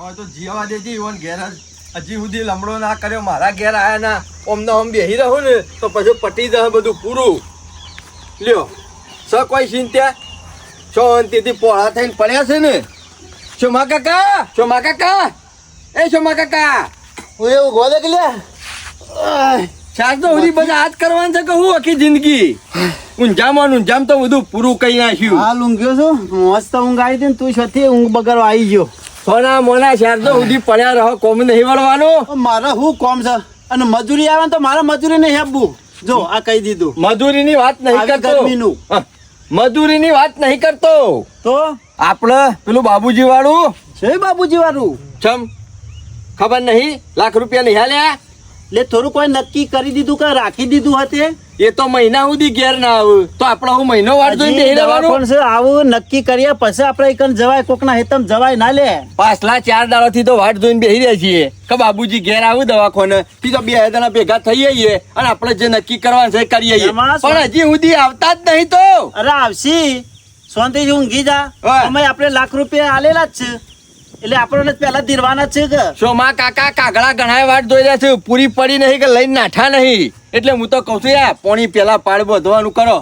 હવે તો જીવા દેજી ઈવન ઘેર હજી સુધી લમડો ના કર્યો મારા ઘેર આયા ના ઓમને ઓમ બેહી રહો ને તો પછી પટી જશે બધું પૂરું લ્યો સ કોઈ ચિંતા શાંતિથી પોળા થઈને પડ્યા છે ને શોમા કાકા એ શોમા કાકા હું એવું ગોદે કે લે ચાર તો સુધી બધા હાથ કરવાનું છે કે હું આખી જિંદગી ઊંઝામ તો બધું પૂરું કઈ નાખ્યું હાલ ઊંઘ્યો છું મસ્ત ઊંઘ આવી હતી ને તું છથી ઊંઘ બગાડવા આવી ગયો સોના મોના ચાર તો સુધી પડ્યા રહો કોમ નહીં વળવાનું મારે શું કોમ છે અને મજૂરી આવે ને તો મારે મજૂરી નહીં આપવું જો આ કહી દીધું મજૂરીની વાત નહીં કરતો ગરમીનું મજૂરીની વાત નહીં કરતો તો આપણે પેલું બાબુજી વાળું છે બાબુજી વાળું ચમ ખબર નહીં લાખ રૂપિયા નહીં હાલ્યા એટલે થોડું કોઈ નક્કી કરી દીધું કે રાખી દીધું હતે એ તો મહિના સુધી ઘેર ના આવે તો આપણે હું મહિનો વાટ જોઈને બેહી રહેવાનું છે આવું નક્કી કરીએ પછી આપણે એકન જવાય કોકના હેતમ જવાય ના લે પાછલા 4 દાડાથી તો વાટ જોઈને બેહી રહ્યા છીએ કે બાબુજી ઘેર આવું દવાખાને તી તો 2 જણા ભેગા થઈ જઈએ અને આપણે જે નક્કી કરવાનું છે કરી આવીએ પણ હજી સુધી આવતા જ નહીં તો અરે આવશી શાંતિથી ઊંઘી જા અમે આપણે લાખ રૂપિયા આલેલા જ છે એટલે આપણને પેલા દીરવાના છે કે શોમા કાકા કાગડા ઘણા વાટ જોઈ રહ્યા છે પૂરી પડી નહીં કે લઈને નાઠા નહીં એટલે હું તો કહું છું યાર પોણી પેલા પાડ બધવાનું કરો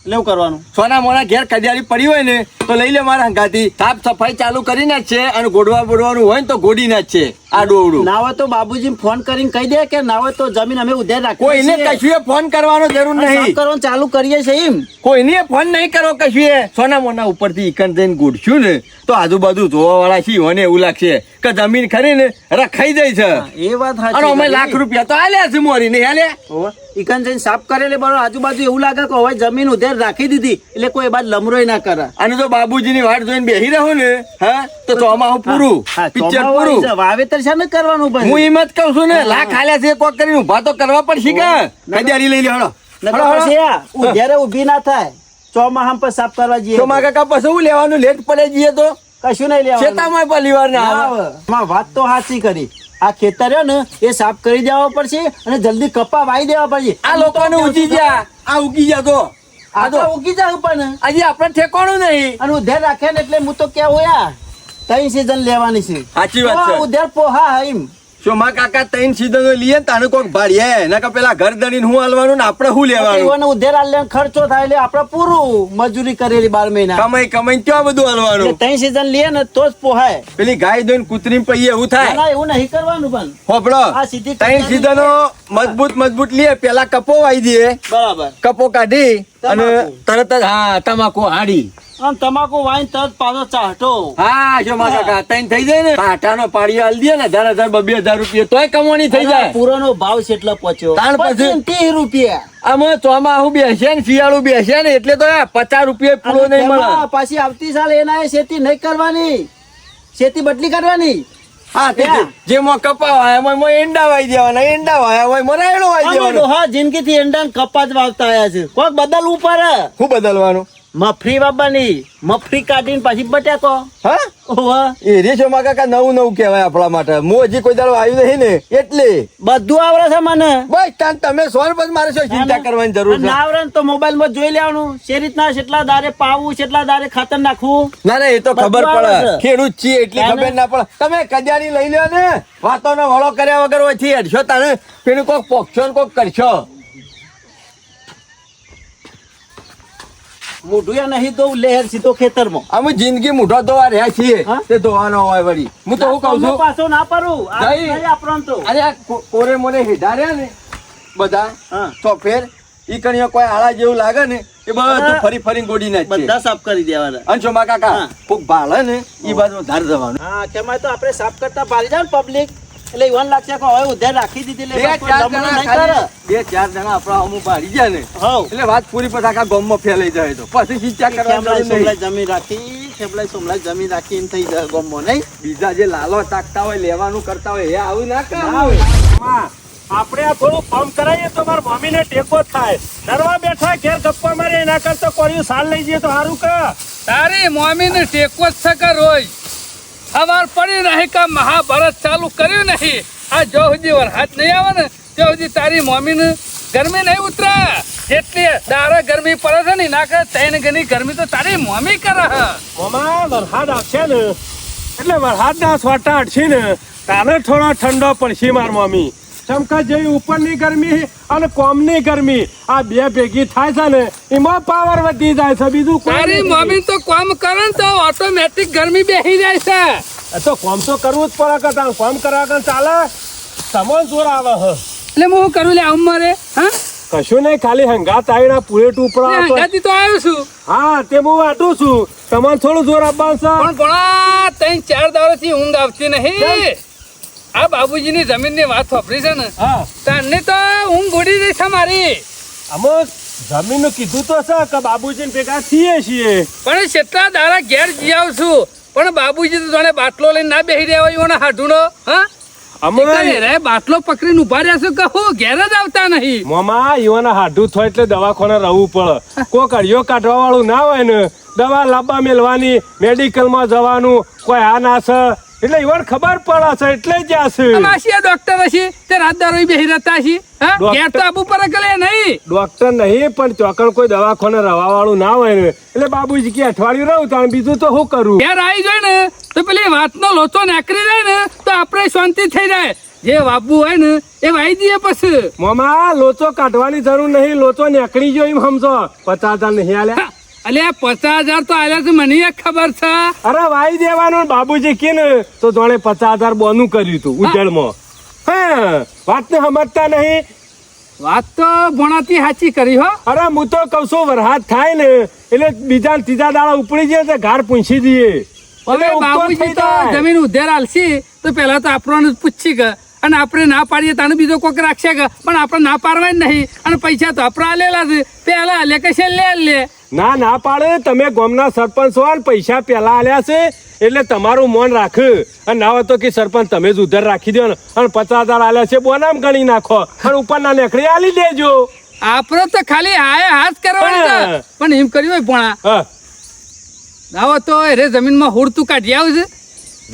લેવું કરવાનું સોના મોના ઘેર કડિયારી પડી હોય ને તો લઈ લે મારા હંગાથી સાફ સફાઈ ચાલુ કરીને જ છે અને ગોડવા બોડવાનું હોય ને તો ગોડીને જ છે આ ડોવડું ના હોય તો બાબુજી ફોન કરીને કહી દે કે ના હોય તો જમીન અમે ઉધાર રાખીએ કોઈને કશું ફોન કરવાનો જરૂર નહીં કરવાનું ચાલુ કરીએ છે એમ કોઈને ફોન નહીં કરો કશું સોના મોના ઉપરથી ઈકન જઈને ગોડશું ને તો આજુબાજુ જોવા વાળા છે મને એવું લાગશે કે જમીન ખરી ને રખાઈ જાય છે એ વાત અને અમે લાખ રૂપિયા તો આલ્યા છે મોરી નહીં આલ્યા ઈકન જઈને સાફ કરેલે બરોબર આજુબાજુ એવું લાગે કે હવે જમીન ઉધાર રાખી દીધી એટલે કોઈ બાદ લમરોય ના કરે અને જો બાબુજીની વાટ જોઈને બેહી રહો ને હા તો ચોમાસું પૂરું પિક્ચર પૂરું વાવેતર છે ને કરવાનું ભાઈ હું હિંમત કહું છું ને લાખ આલ્યા છે કોક કરીને ઉભા તો કરવા પડશે કે કડિયારી લઈ લે હળો ઉધારે ઉભી ના થાય ચોમાહા પર સાફ કરવા જઈએ ચોમા કાકા પછી શું લેવાનું લેટ પડે જઈએ તો કશું નહીં લેવાનું ખેતામાં પરિવાર ના વાત તો સાચી કરી આ ખેતર રહ્યો ને એ સાફ કરી દેવા પડશે અને જલ્દી કપા વાઈ દેવા પડશે આ લોકોને ઉગી ગયા આ ઉગી ગયા તો આ તો ઉગી જાય પણ હજી આપણે ઠેકાણું નહીં અને ઉધાર રાખે ને એટલે હું તો ક્યાં હોયા 3 સીઝન લેવાની છે સાચી વાત છે ઉધાર પોહા એમ શોમા કાકા 3 સીઝનો લઈએ તાને કોક ભાડીએ ના કે પેલા ઘર દણીને હું હાલવાનું ને આપણે શું લેવાનું ઉધાર આલે ખર્ચો થાય એટલે આપણે પૂરું મજૂરી કરેલી 12 મહિના કમાઈ ક્યાં બધું હાલવાનું 3 સીઝન લઈએ ને તો જ પોહાય પેલી ગાય દોઈને કૂતરી પઈએ એવું થાય ના એવું નહીં કરવાનું પણ હોપડો આ સીધી 3 સીઝનો મજબૂત લઈએ પેલા કપો વાઈ દઈએ બરાબર કપો કાઢી અને તરત જ હા તમાકુ હાડી આમ તમાકુ વાઈન તરત પાછો ચાહટો હા શોમા કાકા 3 થઈ જાય ને કાંટાનો પાડી હાલ દે ને 1000 2000 રૂપિયા તોય કમાણી થઈ જાય પૂરોનો ભાવ કેટલો પહોંચ્યો તાણ પછી 30 રૂપિયા આમાં ચોમાસું બેસે ને શિયાળું બેસે ને એટલે તો 50 રૂપિયા પૂરો નહીં મળે પાછી આવતી સાલ એના ખેતી નહીં કરવાની ખેતી બદલી કરવાની હા જે મો કપા હોય એમાં એંડા વાઈ દેવાના એંડા હોય એમાં મરાયણો વાઈ દેવાનો હા જિંદગી થી એંડા ને કપા જ વાવતા આવ્યા છે કોક બદલવું પડે શું બદલવાનું મફરી બાબાની મફરી કાઢીને પછી બટાકો હા ઓવા એ રેશોમા કાકા નવું કહેવાય આપણા માટે મો હજી કોઈ દાડો આવ્યું નહીં ને એટલે બધું આવડે છે મને બસ તાન તમે સોન પછી મારે શું ચિંતા કરવાની જરૂર છે ના આવડે ને તો મોબાઈલ માં જોઈ લેવાનું શે રીતના કેટલા દારે પાવું કેટલા દારે ખાતર નાખવું ના એ તો ખબર પડે ખેડૂત છીએ એટલી ખબર ના પડે તમે કજારી લઈ લ્યો ને વાતોનો વળો કર્યા વગર હોય થી હેડશો તાને પેલું કોક પોક્ષો ને કોક કરશો મોઢું નહીં તો લહેર સીધો ખેતરમાં અમે જિંદગી મોઢો ધોવા રહ્યા છીએ તે ધોવાનો હોય વળી હું તો હું કહું છું પાછો ના પારું આપણને તો અરે આ કોરે મોરે હેઠા રહ્યા ને બધા ચોફેર ઈ કણીઓ કોઈ આળા જેવું લાગે ને એ બધું ફરી ગોડી નાખે બધા સાફ કરી દેવાના અને શોમા કાકા કોક ભાળે ને ઈ બાજુ ધાર જવાનું હા તેમાં તો આપણે સાફ કરતા પાડી જાય ને પબ્લિક એટલે ઈવન લાગશે કે હવે ઉધાર રાખી દીધી બે ચાર જણા આપણા અમુક પાડી જાય ને એટલે વાત પૂરી પછી આખા ગામમાં ફેલાઈ જાય તો પછી ચિંતા કરવાની જમીન રાખી સોમલાઈ જમીન રાખી એમ થઈ જાય ગામમાં નહીં બીજા જે લાલો તાકતા હોય લેવાનું કરતા હોય એ આવું ના કરે આપણે આ થોડું કામ કરાવીએ તો મારા મમ્મીને ટેકો થાય નરવા બેઠા ઘેર ગપ્પા મારે એના કરતા કોરિયું સાલ લઈ જઈએ તો સારું કા તારી મમ્મીને ટેકો જ સકર હોય ખબર પડી નહીં કે મહાભારત ચાલુ કર્યું નહીં આ જો સુધી વરસાદ નહીં આવે ને ત્યાં સુધી તારી મમ્મીને ગરમી નહીં ઉતરે જેટલી દારા ગરમી પડે છે ને એના કરે 3 ગણી ગરમી તો તારી મમ્મી કરે મામા વરસાદ આવશે ને એટલે વરસાદના છોટા અડશે ને તાને થોડો ઠંડો પડશે માર મમ્મી. ચમકા જેવી ઉપરની ગરમી અને કોમની ગરમી આ બે ભેગી થાય છે ને એમાં પાવર વધી જાય છે, બીજું કોઈ તારી નથી. મમ્મી તો કામ કરે ને તો ઓટોમેટિક ગરમી બેસી જાય છે. એ તો કોમ તો કરવું જ પડે કે તાણ કોમ કરવા કે ચાલે તમો જોર આવે હ. એટલે હું શું કરું લે આમ મારે હા કશું નહીં, ખાલી હંગાત આવીને પુરેટ ઉપર આવતો. હંગાથી તો આવ્યો છું હા તે હું વાટું છું, તમારે થોડું જોર આપવાનું છે. પણ ઘણા 3-4 દાડાથી ઊંઘ આવતી નહીં. આ બાબુજીની જમીનની વાત વાપરી છે ને હા તારને તો ઊંઘ ઉડી રહી છે મારી. આમાં જમીનનું કીધું તો છે કે બાબુજીને ભેગા થઈએ છીએ. પણ કેટલા દાડા ઘેર જી આવું છું પણ બાબુજી તો જાણે બાટલો લઈને ના બેસી રહ્યા હોય એનો હાડુનો હા અમે બાટલો પકડીને ઉભા રહ્યા છો કહું ઘેર જ આવતા નહીં. મોમાં ઈવાના હાડું થાય એટલે દવાખાને રહેવું પડે. કોક અડિયો કાઢવા વાળું ના હોય ને દવા લાંબા મેળવાની, મેડિકલમાં જવાનું, કોઈ આ ના છે એટલે ઈવન ખબર પડે છે એટલે જ્યાં છે. માસી આ ડોક્ટર હશે તે રાત દારો બેસી રહેતા હશે હા ડોક્ટર- ઘેર તો આબુ પર ગલે નહીં. ડોક્ટર નહીં પણ ચોકડ કોઈ દવાખાને રહેવા વાળું ના હોય ને એટલે બાબુજી કે અઠવાડિયું રહું તાણ બીજું તો શું કરું. ઘેર આવી જાય ને તો પેલી વાતનો લોચો નીકળી જાય ને તો આપણે શાંતિ થઈ જાય. જે વાપવું હોય ને એ વાઈ દઈએ પછી. મોમાં લોચો કાઢવાની જરૂર નહીં, લોચો નીકળી ગયો એમ સમજો. 50,000 નહીં આલ્યા. અલ્યા 50,000 તો આલ્યા છે મને એક ખબર છે. અરે વાઈ દેવાનું. બાબુજી કે ને તો જોડે 50,000 બોનું કર્યું તું ઉજળમાં. હા વાત ને સમજતા નહીં. વાત તો ભણાતી સાચી કરી હો. અરે હું તો કઉ છું વરસાદ થાય ને એટલે બીજા ને ત્રીજા દાડા ઉપડી જાય તો ઘાર પૂંછી દઈએ. હવે એટલે ઉગતો બાબુજી થઈ તો જાય. જમીન ઉધેર આલશી તો પેલા તો આપણને પૂછી કે અને આપણે ના પાડીએ તાને બીજો કોક રાખશે કે પણ આપણે ના પાડવા જ નહીં અને પૈસા તો આપણે આલેલા છે પેલા લે કે છેલ્લે લે. ના ના પાડે. તમે ગામના સરપંચ હો ને પૈસા પેલા આલ્યા છે એટલે તમારું મન રાખ. અને ના હોય તો કે સરપંચ તમે જ ઉધાર રાખી દો ને અને 50,000 આલ્યા છે બોનામ ગણી નાખો અને ઉપરના નેકડી આલી દેજો. આપણે તો ખાલી હાય હાથ કરવાની છે. હા. પણ એમ કર્યું હોય ભણા હા આવો તો એરે જમીનમાં હુડ તું કાઢી આવશે.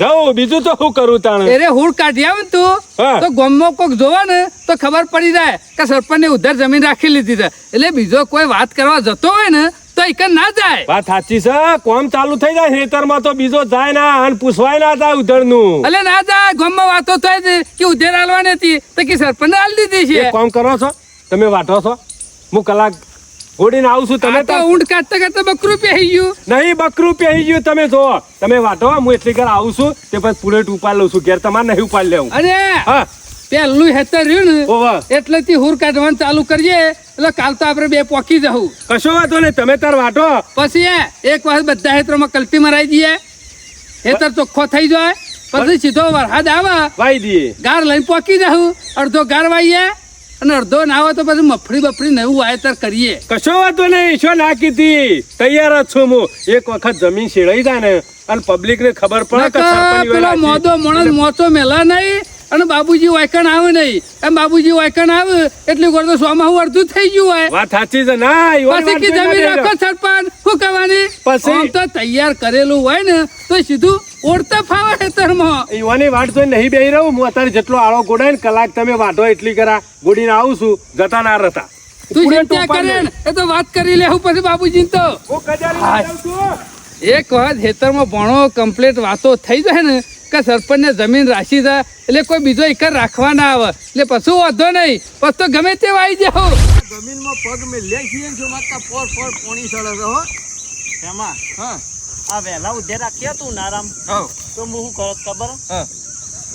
જાઉં બીજું તો શું કરું તાણે. એરે હુડ કાઢી આવે ને તું હા. તો ગામમાં કોક જોવા ને તો ખબર પડી જાય કે સરપંચને ઉધાર જમીન રાખી લીધી છે એટલે બીજો કોઈ વાત કરવા જતો હોય ને તો એક ના જાય. વાત સાચી છે. કોમ ચાલુ થઈ જાય ખેતરમાં તો બીજો જાય ના અને પૂછવાય ના જાય ઉધરનું. એટલે ના જાય ગામમાં વાતો થાય છે કે ઉધાર આલવાની હતી તો કે સરપંચને આલી દીધી છે. એક કામ કરો છો તમે વાટો છો, હું કલાક ઘોડીને આવું છું. તમે આ તો ઊંટ કાઢતા કાઢતા બકરું પહેરી ગયું. નહીં બકરું પહેરી ગયું. તમે જો તમે વાટો હું એટલી ઘર આવું છું તે પછી પુલેટ ઉપાડ લઉં છું. ઘેર તમારે નહીં ઉપાડ લેવું. અને હા પેલું હેતર રહ્યું ને ઓવા એટલે થી હુર કાઢવાનું ચાલુ કરીએ એટલે કાલ તો આપણે બે પોકી જવું. કશો વાતો નહીં. તમે તાર વાટો. પછી એક વાર બધા હેતરોમાં કલ્ટી મરાઈ દઈએ હેતર ચોખ્ખો થઈ જાય પછી સીધો વરસાદ આવે વાઈ દઈએ. ગાર લઈને પોકી જવું. અડધો ગાર વાઈએ અને અડધો ના હોય તો પછી મફળી બફળી નવું વાવેતર કરીએ. કશો વાતો નહીં. શું ના કીધી તૈયાર જ છું હું. એક વખત જમીન શેડાઈ જાય ને અને પબ્લિક ને ખબર પડે કે સરપંચ પેલો વેલા છે. મોદો માણસ મોચો મેલા નહીં અને બાબુજી વાયકણ આવે નહીં. એમ બાબુજી વાયકણ આવે એટલે ગોળ તો સોમાં અડધું થઈ ગયું હોય. વાત સાચી છે. ના ઈવોની પછી વાત કે જોઈને જમીન ના રાખો લેજો. સરપંચ શું કરવાની. પછી? આમ તો તૈયાર કરેલું હોય ને તો સીધું ઓળતા ફાવે ખેતરમાં. ઈવોની વાટ જોઈને નહીં બેહી રહું. હું અત્યારે જેટલો આળો ગોડાય ને કલાક તમે વાટો એટલી કરા ગોડીને આવું છું. જતા ના રહેતા. તું પૂરે ચિંતા ટોપા કરે લે. ને એ તો વાત કરી લેવું પછી બાબુજી તો હું કજારી હા. જાઉં છું. એક વખત ખેતરમાં ભણો કમ્પ્લીટ વાતો થઈ જાય ને કે સરપંચને જમીન રાશી છે એટલે કોઈ બીજો એકર રાખવા ના આવે એટલે પછી વાંધો નહીં પછી તો ગમે તે આવી જાઓ. જમીનમાં પગ મેં લે છીએ ને જો માતા પોર પોણી સડે છે હો. એમાં હા આ વહેલા ઉધે રાખ્યા તું નારામ હવ તો હું શું કરત ખબર હા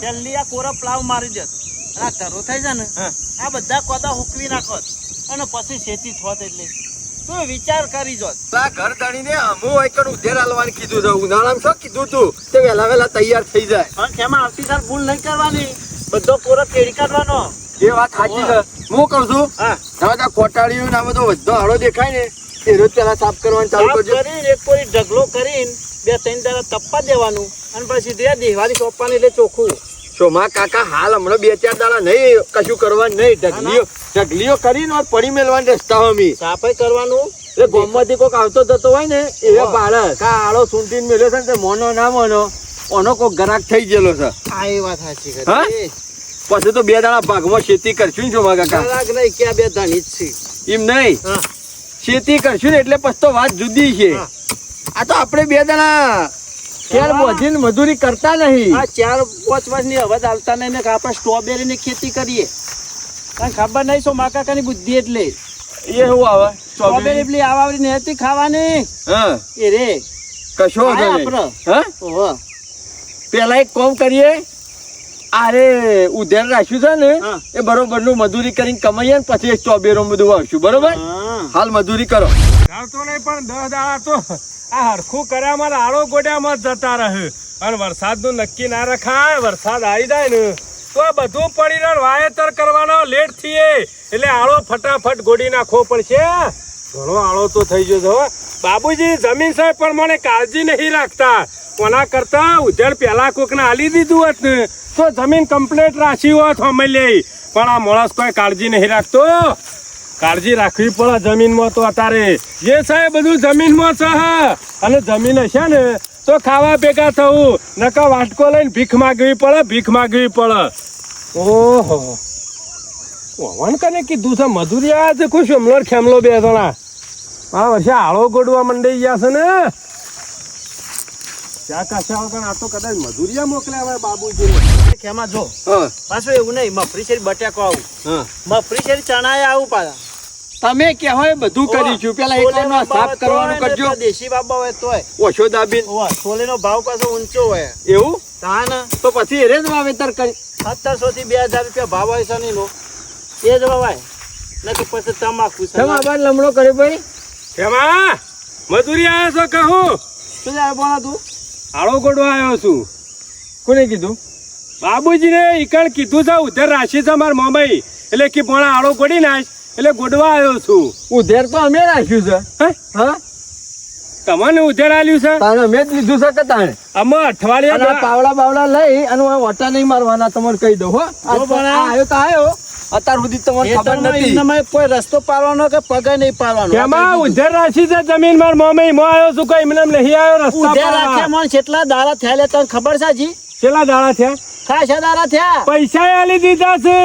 પેલી આ કોરા પ્લાવ મારી દેત અને આ ધરો થઈ જાય ને હા. આ બધા કોદા હુકવી નાખોત અને પછી શેતી થોત એટલે તું વિચાર કરી જોત. પેલા ઘર દાણીને અમુ એકડ ઉધેર આલવાનું કીધું છે. ઉનાળામાં શું કીધું તું તે વહેલા વહેલા તૈયાર થઈ જાય. પણ તેમાં આવતી સાલ ભૂલ નહીં કરવાની. બધો કોરો કેરી કાઢવાનો. એ વાત સાચી છે. હું કહું છું હા હવે તો કોટાળીઓ ને આ બધો બધો હાડો દેખાય ને એ રોજ પેલા સાફ કરવાનું ચાલુ સાફ કરજો. કરીને એક કોરી ઢગલો કરીને 2-3 દાડા તપ્પા દેવાનું અને પછી તે દિવાળી સોંપવાની એટલે ચોખ્ખું. સોમા કાકા હાલ હમણાં 2-4 દાડા નહીં કશું કરવાનું નહીં. ઢગલીઓ કરીને ઓર પડી મેલવાની રસ્તા અમી સાફાઈ કરવાનું. એટલે ગામમાંથી કોઈક આવતો જતો હોય ને એ બાળક કા આળો સૂંટીને મેલ્યો છે ને તે મોનો ના મોનો ઓનો કોઈક ગરાક થઈ ગયેલો છે. આ એ વાત સાચી કરી. હા? પછી તો 2 દાડા ભાગમાં ખેતી કરશું ને સોમા કાકા. કલાક નહીં કે આ બે ધણી જ છે. એમ નહીં હા ખેતી કરશું ને એટલે પછી તો વાત જુદી છે. હા. આ તો આપણે 2 દાડા કેર બોધીને મજૂરી કરતા નહીં. આ 4-5 વર્ષની હવે ચાલતા નહીં ને કે આપણે સ્ટ્રોબેરીની ખેતી કરીએ. તને ખબર નહીં શું મારા કાકાની બુદ્ધિ એટલે એ શું આવે સ્ટ્રોબેરી પેલી આવાવરી ને હતી ખાવાની હા એ રે કશો વાંધો આયા નહીં. આપણે. હા ઓહો. પેલા એક કામ કરીએ, અરે ઉધેર રાખ્યું છે ને હા. એ બરોબર નું મજૂરી કરીને કમાઈએ ને પછી સ્ટ્રોબેરી બધું વાવશું. બરોબર, હા. હાલ મજૂરી કરો. ચાલતો નહીં પણ 10 દાડા તો આ હરખું કર્યામાં આળો ગોડ્યામાં જ જતા રહે. અને વરસાદનું નક્કી ના રખાય. વરસાદ આવી જાય ને તો આ બધું પડીને વાવેતર કરવાનો લેટ થઈએ એટલે આળો ફટાફટ ગોડી નાખવો પડશે. ઘણો આળો તો થઈ ગયો છે હો. બાબુજી જમીન સાહેબ પણ મને કાળજી નહીં રાખતા. કોના કરતા ઉધેડ પેલા કોકને આલી દીધું હોત ને તો જમીન કમ્પ્લીટ રાખી હોત અમે લઈ. પણ આ માણસ કોઈ કાળજી નહીં રાખતો. કાળજી રાખવી પડે જમીનમાં. તો અત્યારે જે સાહેબ બધું જમીનમાં છે અને જમીન હશે ને તો ખાવા ભેગા થવું. નકા વાટકો લઈને ભીખ માગવી પડે, ભીખ માગવી પડે. ઓહો, વન કને કીધું છે મજૂરી આવ્યા છે ખુશ હમલો ખેમલો 2 જણા. આ વર્ષે આળો ગોડવા મંડાઈ ગયા છે ને. ત્યાં કાશા વગર આ તો કદાચ મજૂરિયા મોકલ્યા હોય બાબુજી. ખેમાં જો હા પાછું એવું નહીં મફરી શેરી બટાકો આવું, હા મફરી શેરી ચણાએ આવું પાછા. તમે કહેવો એ બધું કરીશું. પેલા એકલાનો સાફ કરવાનું કરજો. દેશી બાબા હોય તોય ઓછો દાબીને છોલેનો ભાવ પાછો ઊંચો હોય. એવું તાન તો પછી એરે જ વાવેતર કરી. 1700 થી 2000 રૂપિયા ભાવ હોય શનિનો એ જ વવાય. નકર પછી તમાકુ છે. તમે આબાદ લમણો કર્યો ભાઈ. એમાં મજૂરી આવ્યા છો કહું. શું જાય બોલા તું? આળો ગોડવા આવ્યો છું. કોને કીધું? બાબુજીને ઈકણ કીધું છે ઉધર રાશી છે મારા મોમાઈ. એટલે કે ભણા આળો ગોડી નાખ એટલે ગોડવા આવ્યો છું. ઉધેર તો અમે રાખ્યું છે. હે? હા તમને ઉધેર આલ્યું છે? તાણે અમે જ લીધું છે કે તાણે. અમે અને આ અઠવાડિયા પાવડા બાવડા લઈ અને આ વટા નહીં મારવાના. તમારે કહી દઉં હો. આ જો પણ આ- આવ્યો તો આવ્યો. અત્યાર સુધી તમને ખબર ખેતરમાં નથી. એમનામાં કોઈ રસ્તો પાડવાનો કે પગે નહીં પાડવાનો. એમાં ઉધેર રાશી છે જમીન માર મોમાઈ. મો આવ્યો છું કઈ એમને નહીં આવ્યો રસ્તા ઉધેર પર. રાખ્યા મને કેટલા દાડા થયા લે તને ખબર છે જી? કેટલા દાડા થયા? ખાસા દાડા થયા. પૈસા આલી દીધા છે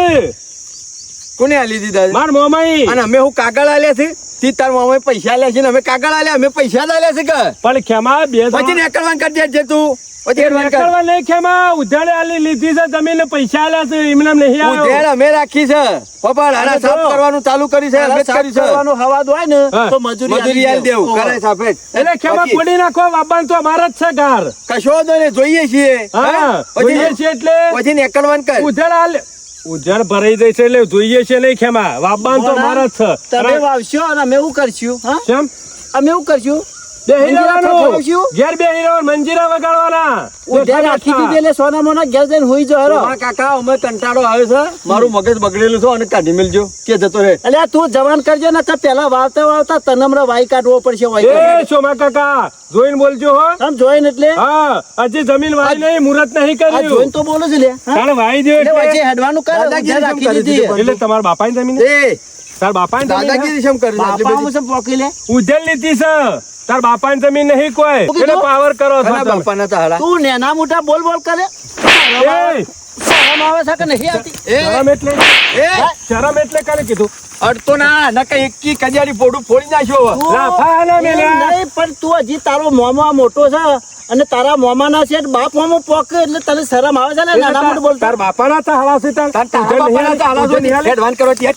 કોને આલી દીધા છે? માર મોમાઈ. અને અમે હું કાગળ આલ્યા છે. તી તાર મામાએ પૈસા આલ્યા છે ને અમે કાગળ આલ્યા. અમે પૈસા જ આલ્યા છે કે પણ ખેમા 2 પછી નેકળવાન કરી દેજે તું. પછી એડવાન્સ કર. નીકળવા નહીં ખેમા. ઉધેર આલી લીધી છે જમીન ને પૈસા આલ્યા છે એમને નહીં ઉધેર આવ્યો. અમે રાખી છે. પપ્પા આના અને સાફ જો. કરવાનું ચાલુ કરી છે. અમે જ સાફ કર્યું છે. કરવાનો હવાદ હોય ને હા. તો મજૂરી મજૂરી આલી દેવું ઓહો. કરે સાફે જ. એટલે ખેમા બાકી ગોડી નાખો બાબાને તો અમારા જ છે ગાર. કશો વાંધો નહીં, જોઈએ છીએ. હા પછી જોઈએ છે એટલે પછી નેકળવાન કર. ઉધેર આલ ઉધેર ભરાઈ જાય છે એટલે જોઈએ છે નહીં ખેમા. બાબાને તો અમારા જ છે. તમે વાવશો અને અમે એવું કરશું. હા કેમ? અમે એવું કરશું. બેહી મંજીરા રહેવાનું. ખવડાવશું? ઘેર બેહી રહેવાનું. મંજીરા વગાડવાના. ઉધેર રાખી દીધી એટલે સોના મોના ઘેર જઈને હોઈ જો હેરો. તમારા કાકા અમે કંટાળો આવ્યો છે. મારું મગજ બગડેલું છે અને કાઢી મેલજો કે જતો રહે. એટલે તું જવાન કરજો ને તો પેલા વાવતા તને હમણાં વાઈ કાઢવો પડશે વાઈ એ સોમા કાકા જોઈને બોલજો હો. આમ જોઈને એટલે હા હજી જમીન વાઈ નહીં, મુહૂર્ત નહીં આ જોઈને કર્યું. તો બોલો છે લે હા? તારે વાઈ દો એટલે એટલે વચ્ચે હેડવાનું કર દાદાગીરી ઉધેર કેમ રાખી કરી દીધી દીધી? એટલે તમારા બાપાની જમીન એ તાર બાપાની જમીન દાદાગીરી શેમ કરી છે આટલી બાપા બધી? મુસે પોકી લે ઉધેર લીધી છે. તાર બાપાની જમીન નહીં કોઈ. શું કીધું? એટલે પાવર કરો છો ઘણા તમે. બાપાના તાળા. તું નેના મોટા બોલ બોલ કરે એ, શરમ આવે છે કે નહીં આવતી? એ શરમ એટલે એ શરમ એટલે કાલે કીધું. અડતો ના નકા એકી કજારી પોડું ફોડી નાખ્યો હવે. તું લાફા ના એમ મેલ્યા. નહીં, પણ તું હજી તારો મોમા મોટો છે અને તારા મોમાના છે બાપ મોમો પોકે એટલે તને શરમ આવે છે ને નાના મોટું બોલતા તાર બાપાના તાળા છે તાર. તાર તારા બાપાના તાળા છો ને, એડવાન્સ કરો ત્યાં.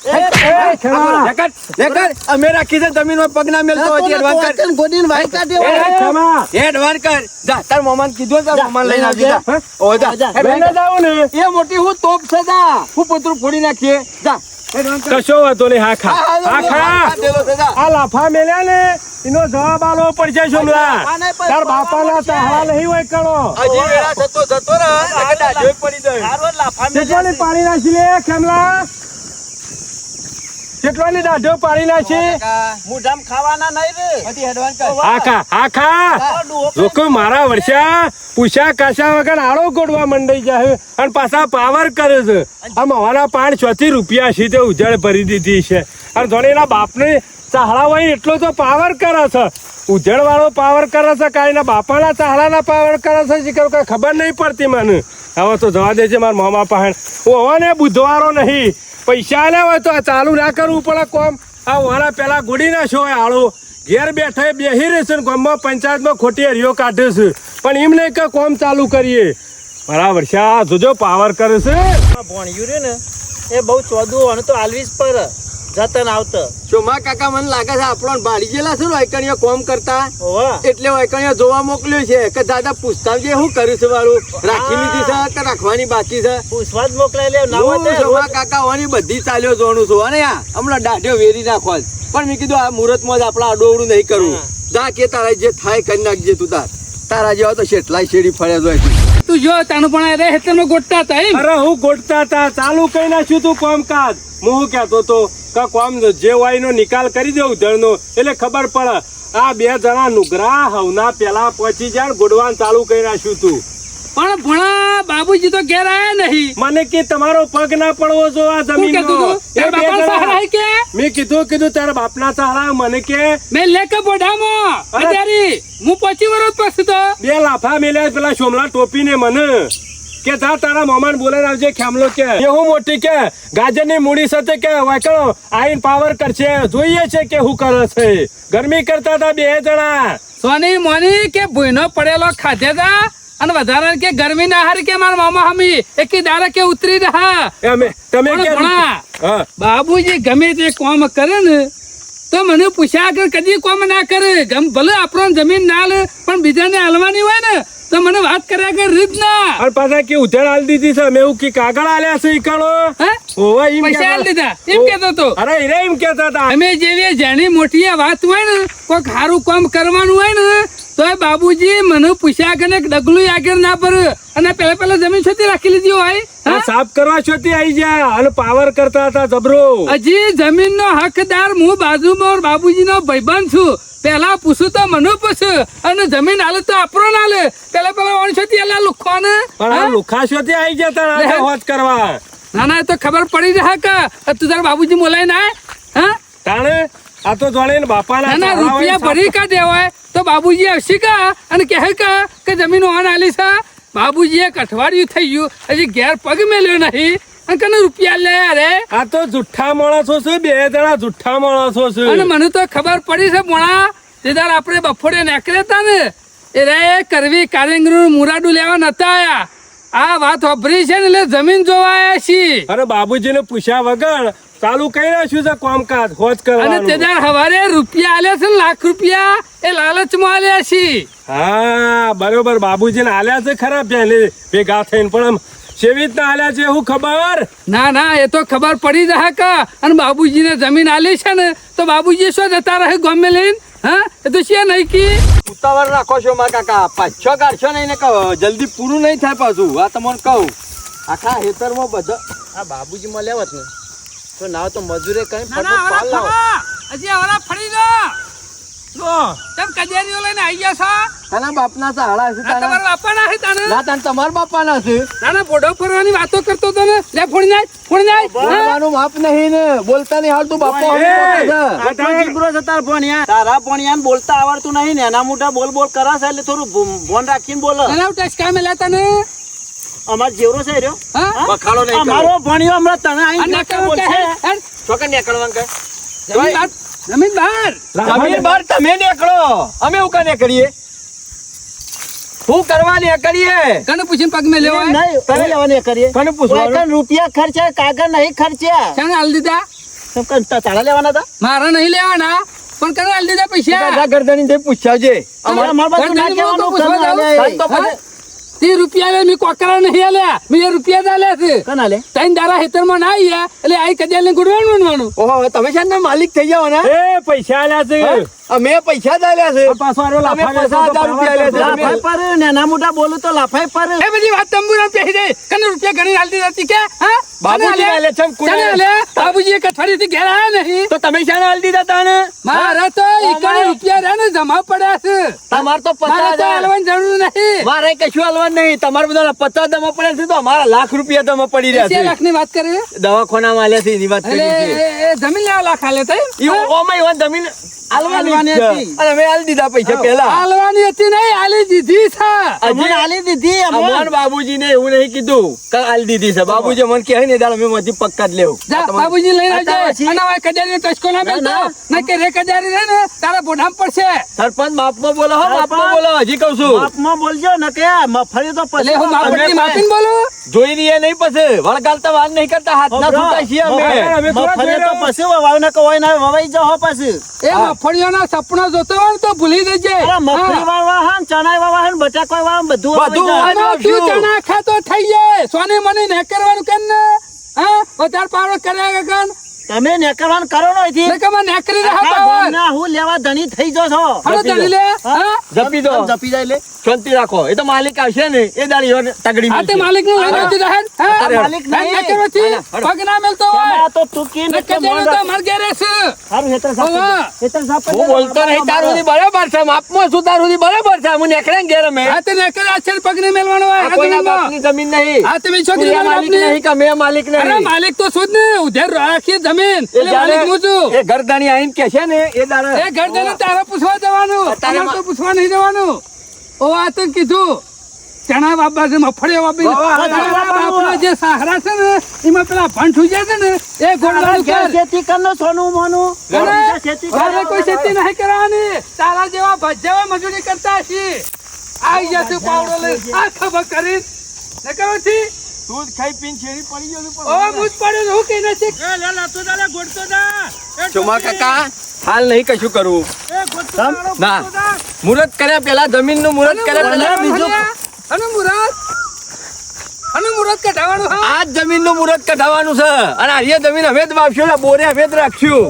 ખેમા. નેકળ. અમે રાખી છે જમીનમાં પગ ના મેલતો હોય તો એડવાન્સ કર. ગોડીને વાઈ કાઢે એ, ખેમા. એડવાન્સ કર. જા તાર મામાને કીધું તાર મામાને લઈને આવજે જા. હે? ઓ જા. જા. લઈને જાઉં ને એ મોટી હું તોપ છે જા. હું પોતરું ફોડી નાખીએ. જા. એડવાન્સ કર. કશો વાંધો નહીં. હા ખા હા ખા. આ દેલો છે જા. આ લાફા મેલ્યા ને એનો જવાબ આલવો પડશે સોમલા. બાપાને પણ તાર બાપાના તાળા નહીં હોય કણો. હજી વેળા થતો જતો રહે. નકર દાઢીઓ પડી જાય. હારો લાફા કેટલાની પાડી નાખી લે ખેમલા? કેટલાની દાઢો પાડી નાખી? મુઢામ ખાવાના નહીં રે હજી એડવાન્સ કર. હા ખા હા ખા. લોકો મારા વર્ષા પૂછ્યા કાશા વગર આળો ગોડવા મંડાઈ જાય અને પાછા પાવર કરે છે. આ મવાના 5-6 રૂપિયા છે તે ઉજાડ ભરી દીધી છે. અને ધોનીના બાપને ચાહડા હોય એટલો તો પાવર કરે છે. ઉજળ વાળો પાવર કરે છે કાંઈના બાપાના ચાહડાના પાવર કરે છે શીખર કઈ ખબર નહીં પડતી મને. હવે તો જવા દે છે મારા મામા પાસે. ઓને બુધવારો નહીં પૈસા આલ્યા હોય તો આ ચાલુ ના કરવું પડે કોમ. આ વાળા પેલા ગોડી નાખ્યો હોય આળો ઘેર બેઠા બેહી રહેશે ને ગામમાં પંચાયતમાં ખોટી હરિયો કાઢે છે પણ એમ નહીં કે કોમ ચાલુ કરીએ બરાબર છે આ જોજો પાવર કરે છે આ ભણ્યું રે ને એ બહુ ચોદું અને તો આલવીસ પર જતન આવતા ચોમા કાકા મને લાગે છે આપણો ભાડી ગયેલા છે ને વાયકણીઓ કોમ કરતા ઓવા એટલે વાયકણીઓ જોવા મોકલ્યો છે કે દાદા પૂછતા જે શું કર્યું છે વાળું રાખી લીધી છે કે રાખવાની બાકી છે પૂછવા જ મોકલાય લે ના હોય હું તે ચોમા કાકા હોવાની બધી ચાલ્યો જોણું છું અને આ હમણાં દાઢીઓ વેરી નાખવા જ. પણ મેં કીધું આ મુહૂર્તમાં જ આપણે આડોવડું નહીં કરવું જા કે તારા જે થાય કરી નાખજે તું તારા જેવા તો શેટલાય શેરી ફળ્યા હોય તું જો તાનું પણ રે હેતરમાં ગોટતા હતા એમ અરે હું ગોઠતા હતા ચાલુ કઈ નાખ્યું તું કામકાજ હું શું કહેતો તો કે કોમ જે હોય એનો નિકાલ કરી દઉં ધરનો એટલે ખબર પડે આ બે જણા નુગરા હવના પેલા પહોંચી જાય ને ગોડવાન ચાલુ કરી નાખ્યું તું પણ ભણા બાબુજી તો ઘેર આયા નહીં મને કે તમારો પગ ના પડવો જો આ શું જમીન કીધું તું? તારા બાપાના સહારા કે મેં કીધું તારા બાપના સહારા મને કે મેં લેકે બોઢામાં અત્યારે હું 25 વર્ષ પછી તો બે લાફા મેલ્યા પેલા સોમલા ટોપીને મને કે જા તારા મામાને બોલાઈને આવજે ખેમલો કે એ હું મોટી કે ગાજરની મૂડી સાથે કે વાકડો આઈન પાવર કરશે જોઈએ છે કે હું કરે છે ગરમી કરતા હતા બે જણા સોની મોની કે ભૂઈનો પડેલો ખાધે તા અને વધારે કે ગરમી ના હારી કે મારા મામા હમી એકી દાડા કે ઉતરી રહ્યા તમે પણ કે ભણા, હા બાબુજી ગમે તે કામ કરે ને તો મને પૂછ્યા આગળ કદી કામ ના કરે ભલે આપણો જમીન ના લે પણ બીજાને હાલવાની હોય ને તો મને વાત કર્યા કે રીત ના અને પાછા કે ઉધેડ આલી દીધી છે મેં એવું કે કાગળ આલ્યા છે ઈકણો હે? ઓવા એમ પૈસા આલી દીધા એમ કેતો તો અરે હીરા એમ કહેતા હતા અમે જેવી જેની મોટી વાત હોય ને કોઈક સારું કામ કરવાનું હોય ને તો એ બાબુજી મને પૂછ્યા કે ને ડગલું આગળ ના પર અને પેલા જમીન છોતી રાખી લીધી હોય આ સાફ કરવા છોતી આવી જા અને પાવર કરતા હતા જબરો હજી જમીન નો હકદાર હું બાજુમાં બાબુજી નો ભાઈબંધ છું પેલા પૂછું તો મને પૂછ અને જમીન હાલે તો આપણો ના લે પેલા ઓણછોતી એલા લુખો ને પણ આ લુખા છોતી આવી જતા રાજા હોજ કરવા ના ના એ તો ખબર પડી રહે કે તું તારા બાબુજી બોલાય ના હા તાણે આ તો જોડે બાપાના ના ના રૂપિયા ભરી કા દેવાય તો બાબુજી આવશે કા અને કહે કે જમીન ઓન આલી છે બાબુજી એક અઠવાડિયું થઈ ગયું હજી ઘેર પગ મેલ્યો નહીં અને કને રૂપિયા લે અરે આ તો જુઠ્ઠા માણસો છે બે જણા જુઠ્ઠા માણસો છે અને મને તો ખબર પડી છે મોણા તે દાર આપણે બફોડે નીકળ્યા હતા ને એ રે કરવી કારેંગનું મુરાડું લેવા નતા આયા આ વાત વાપરી છે ને એટલે જમીન જોવા આયા છીએ અરે બાબુજીને પૂછ્યા વગર ચાલુ કઈ નાખ્યું છે કામકાજ હોજ અને કરવાનું તે દાર હવારે રૂપિયા આલ્યા છે ને લાખ રૂપિયા એ લાલચમાં આલ્યા છીએ હા બરોબર બાબુજીને આલ્યા છે ખરા પહેલે ભેગા થઈને પણ આમ સેવી રીતના આલ્યા છે એવું ખબર ના ના એ તો ખબર પડી રહે કે અને બાબુજીને જમીન આલી છે ને તો બાબુજી શું જતા રહે ગમે લઈને હા એ તો છે નહીં કી ઉતાવળ રાખો છો મારા કાકા 5-6 ગાડશો નહીં ને કહો જલ્દી પૂરું નહીં થાય પાછું આ તમને કહું આખા હેતરમાં બધા આ બાબુજી માં લેવત ને તો ના તો મજૂરે કઈ ના ના ફટફટ પાલ લાવો હજી હવારા ફરી જો તેમ કજેરીઓ લઈને આવી ગયા છો તારા બાપના સહારા છે ના તમારા બાપાના છે તાને ના તાન તમારા બાપાના છે ના ના બોડો ફરવાની વાતો કરતો તો ને લે ફોડી નાખ બોલવાનું માપ નહીં ને બોલતા નહીં હાલતું બાપો આટલો જીબરો છે તાર ભણ્યા તારા ભણ્યા બોલતા આવડતું નહીં ને એના મોટા બોલ બોલ કરાશે એટલે થોડું ફોન રાખીને બોલો ના ટચકા મે લેતા ને અમાર જેવરો છે રહ્યો હા બખાડો નહીં કરો. અમારો ભણ્યો હમણાં તને આ આઈને નકર બોલશે છોકરા નીકળવાનું કહે જમીન બહાર જમીન બહાર તમે નીકળો અમે એવું કાને કરીએ શું કરવા નીકળીએ કને પૂછીને પગ મે લેવા નહીં તને લેવાની કરીએ કોને પૂછવાનું? કોઈ કણ રૂપિયા ખર્ચા કાગળ નહીં ખર્ચ્યા કને હાલ દીધા તો કણ તાળા લેવાના હતા મારા નહીં લેવાના પણ કને હાલ દીધા પૈસા દાદા ગરદની તે પૂછાવજે અમાર બાજુ ના ગરદનની કહેવાનું મોકો કણ પૂછવા આલે. તો પછી તે રૂપિયા લે મી કોકરા નહીં આલ્યા મી એ રૂપિયા જ આલ્યા છે કણ આલે? તૈન દારા હેતરમાં ના આયા એટલે આઈ કજેલ ને ગુડવાનું ઓહો હવે તમે છે ને માલિક થઈ જાવ ને એ પૈસા આલ્યા છે અમે પૈસા જ આલ્યા છે પાછો આરો અમે લાફા 50,000 રૂપિયા આલ્યા છે. લાફાઈ પર ને નાના મોટા બોલું તો લાફાઈ પર એ બધી વાત તંબુરા પેહી દે કને રૂપિયા ઘણી હાલ દીધા હતી કે હા બાબુજી આલ્યા છે, કોને કને આલ્યા? બાબુજી એક અઠવાડિયેથી ઘેર આયા નહીં તો તમે શાને હાલ દીધા તાને મારા તો ઈકણે રૂપિયા રહ્યા ને જમા પડ્યા છે તમારે તો મારે તો 50,000 હાલવાની જરૂર નહીં મારે કશું હાલવાનું નહીં તમારે બધા 50 દમા પડ્યા છે તો અમારા લાખ રૂપિયા દમા પડી રહ્યા 2 છે લાખની વાત કરે દવાખાનામાં આલ્યા છે એની વાત એટલે કરી છે એ જમીન લેવા લાખ હાલે તઈ ઓમાં એવા જમીન હાલવાની હાલવાની જ છે. હતી. અને અમે હાલ દીધા પૈસા પહેલા હાલવાની હતી નહીં હાલી દીધી છે અમને આલી દીધી અમોન બાબુજીને એવું નહીં કીધું કે આલી દીધી છે. બાબુજી મને કહે ને દાળ અમે મથી પક્કા જ લેવું. જા બાબુજી લઈને આવજે અને હવે કજારીનો ટચકો ના મેલતો ના કે રે કજારી રે ને તારા બોઢામ પડશે. સરપંચ માપમાં બોલો હો, માપમાં બોલો. હજી કહું છું માપમાં બોલજો ને કે મફળી તો એટલે હું માપડની માપીને બોલું. જોઈ રહીએ નહીં પછી વળગાલતા વાર નહીં કરતા હાથના છૂટા છીએ અમે. મફળી તો પછી વાવને કવાય ના વવાઈ જાઓ પછી. એ મફળીઓના સપના જોતો હોય ને તો ભૂલી જજે. અરે મફળી વાવા હન ચણા વાવા હન બટાકા વાવા બધું બધું વાવાઈ જાય. વાવા. તું ચણા ખાતો થઈ જાય સોની મની ને કરવાનું કેમ ને હા વધારે પાવડો કર્યા કન તમે નેકરવાન કરો નો અહીંથી. ને કમા નેકરી રહ્યા આખા હોય ગામના હું લેવા ધણી થઈ જો છો. હાલો ધણી લે હા જપી દો. જપી જાય લે. શાંતિ રાખો. એ તો માલિક આવશે ને એ દાડી હવે તગડી આ તે મળશે. માલિક નું લઈને આવતી રહે હા આ માલિક નહીં. ના કરવાથી પગ ના મેલતો હોય આ તો તું કી ને ને કે કજારી તો માર ઘેર છે હારું હેતર સાપ હોવા. હેતર સાપ હું બોલતો નહીં તાર સુધી બરાબર છે. માપમાં છું તાર સુધી બરાબર છે. હું નેકળે ને ઘેર અમે. આ તે નેકરી આ છે પગ ને મેલવાનો હોય આ આ કોઈના જમીનમાં. બાપની જમીન નહીં. આ તે બીજો તું એ માલિક નહીં કે અમે માલિક અરે નહીં. માલિક તો શું જ ને ઉધેર રાખી જમીન એ એટલે માલિક હું છું. એ ઘરદાણી આવીને કે છે ને એ દાડે એ ઘરદાને તારે પૂછવા જવાનું તારે તમારે તો પૂછવા નહીં જવાનું. ઓ આ તો કીધું ચણા બાબા છે મફળીઓ બાબી બાપના જે સહારા છે ને એમાં પેલા ભણ થઈ છે ને એ ગોળવાનું કર. ખેતી કરનો સોનું મોનું અને ખેતી તારે કોઈ ખેતી નહીં કરવાની તારા જેવા ભજ્જાવા મજૂરી કરતા હશી આવી જશે પાવડો લઈ આ ખબર કરી ને કરવાથી તું જ ખાઈ પીને શેરી પડી ગયો ને ઓ મુજ પડ્યો હું કઈ નથી ચોમા કાકા હાલ નહીં કશું કરવું. ના મુહૂર્ત કર્યા પેલા જમીન નું મુહૂર્ત કર્યા પેલા બીજું અને મુરત કઢાવવાનું હા આ જમીન નું મુહૂર્ત કઢાવવાનું છે અને આ જમીન અમે જ વાપશું ને બોરે અમે જ રાખશું.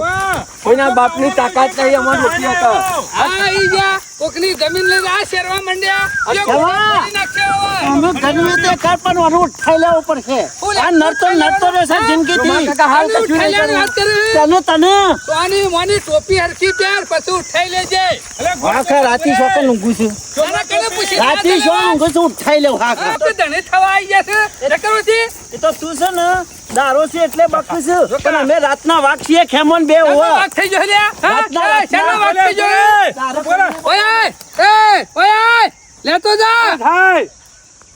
કોઈના બાપની તાકાત નહીં અમાર નથી હતા. આઈ જા કોકની જમીન લઈને આ શેરવા માંડ્યા જે કેવા? કોકની નાખ્યા હોય. અમે ગરમી તે કર પણ વાનું ઉઠાઈ લેવું પડશે. આ નડતો રહેશે જિંદગીથી. ચોમા કાકા હાલ આની કશું નહીં ઉઠાઈ લેવાની કરવું. વાત કરે. તને તો આની મોની ટોપી હરખી પહેર પછી ઉઠાઈ લેજે આખા રાતી શોખ ઊંઘું છું. તારા કને પૂછી રાતી શોખ ઊંઘું છું ઉઠાઈ લેવું આખા. આપણે ધણી થવા આવી જશે નકરથી એ તો તું છે ને દારો છે એટલે બકું છું પણ અમે રાતના વાઘ છીએ ખેમોન બે હોવા. વાત થઈ ગયો લ્યા હા રાતના ચાલો વાત થઈ ગયો ઓય ઓય લેતો જા થાય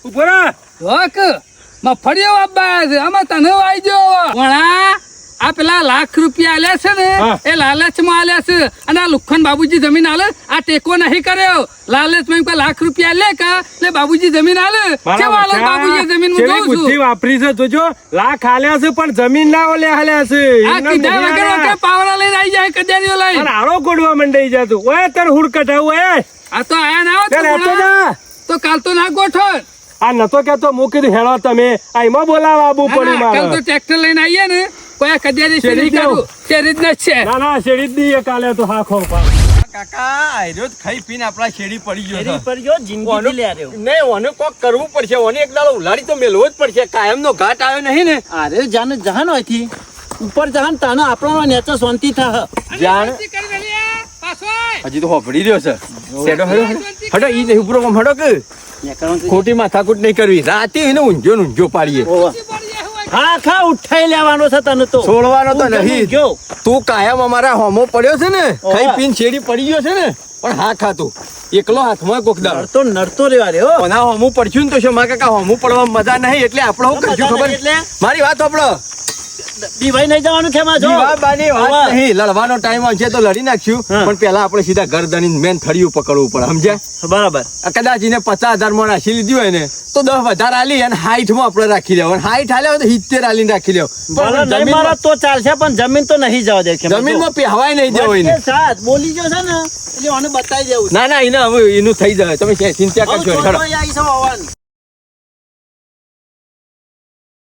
ઉભો રહે. જોક મફળીઓ આબા છે આમાં તને વાઈ ગયો વણા આ પેલા લાખ રૂપિયા આલ્યા છે ને હા. એ લાલચમાં આલ્યા છે અને આ લુખન બાબુજી જમીન આલે આ ટેકો નહીં કર્યો લાલચમાં કોઈ લાખ રૂપિયા લે કા એટલે બાબુજી જમીન આલે કેવા આલે બાબુજી જમીન હું કેવી જોઉં બુદ્ધિ છું વાપરી છે જોજો. લાખ હાલ્યા છે પણ જમીન ના ઓલે હાલ્યા છે. આ એમને કીધા બુદ્ધિ વગર હાલ્યા. વગર પાવડા લઈને આવી જાય કજારીઓ લઈને અને આરો ગોડવા મંડાઈ જતું. ઓય તર હુડ કઢાવું એ આ તો આયા ના તે લેતો હોત જા. તો કાલ તો ના ગોઠો આ નતો કેતો મૂકી દઉં હેળો તમે આ એમાં બોલાવા આબુ પડ્યું કાલ તો મારે. ટ્રેક્ટર લઈને આવીએ ને કોઈ આ કજારી શેરી શેરી જાઉં. કરું શેરી જ નથી છે ના ના શેરી જ દઈએ કાલે તો હા ખો કાકા આયરો જ ખાઈ પીને આપણા શેરી પડી ગયો શેરી છે. પર ગયો જિંદગી લે રહ્યો. નહીં ઓને કોક કરવું પડશે. ઓને એક દાડો ઉલાડી તો મેલવો જ પડશે. કાયમનો ઘાટ આવ્યો નહીં ને. અરે જાને જહાન હોયથી ઉપર જહાન તાને આપણો નેચર શાંતિ થા. જાણ શાંતિ કરી લે લ્યા, પાછો આય. હજી તો હોભળી રહ્યો છે. શેડો હડો ઈ નહીં ઉપરો આમ હડો કે ખોટી માથાકૂટ નહીં કરવી. રાતે એને ઊંઝો ને ઊંઝો પાડીએ. હા ખા ઉઠાઈ લેવાનો છે તને તો છોડવાનો તો નહીં. ગયો તું કાયમ અમારા હોમો પડ્યો છે ને ઓવા. ખાઈ પીને શેરી પડી ગયો છે ને પણ હા ખાતું એકલો હાથમાં કોક દાડો નડતો રેવા રે હો. કોના હોમું પડશું ને તો શું મારા કાકા હોમું પડવામાં મજા નહીં એટલે આપણે શું કરશું મજા ખબર નહીં એટલે? મારી વાત સાંભળો. દીવાઈ નહીં જવાનું છે માં જો દીવાબાની વાત ઓવા. નહીં. લડવાનો ટાઈમ આવશે તો લડી નાખશું હા. પણ પેલા આપણે સીધા ગરદની મેન થળિયું પકડવું પડે સમજ્યા. બરાબર આ કદાચ એને 50,000 માં રાખી લીધી હોય ને તો 10 વધારે આલી અને 60 માં આપણે રાખી લેવું અને 60 આલ્યા હોય તો 70 આલીને રાખી લેવું. ભલે પણ નહીં મારા તો ચાલશે પણ જમીન તો નહીં જવા દે ખેમા. જમીનમાં પહેવાય નહીં દેવો એને. વચ્ચે સાથ બોલી ગયો છે ને એટલે આને બતાવી દેવું છે. ના ના એને હવે એનું થઈ જાય તમે ચિંતા હવે કરશો છોકરો નહીં. અહીં આવી છે વાવવાનું.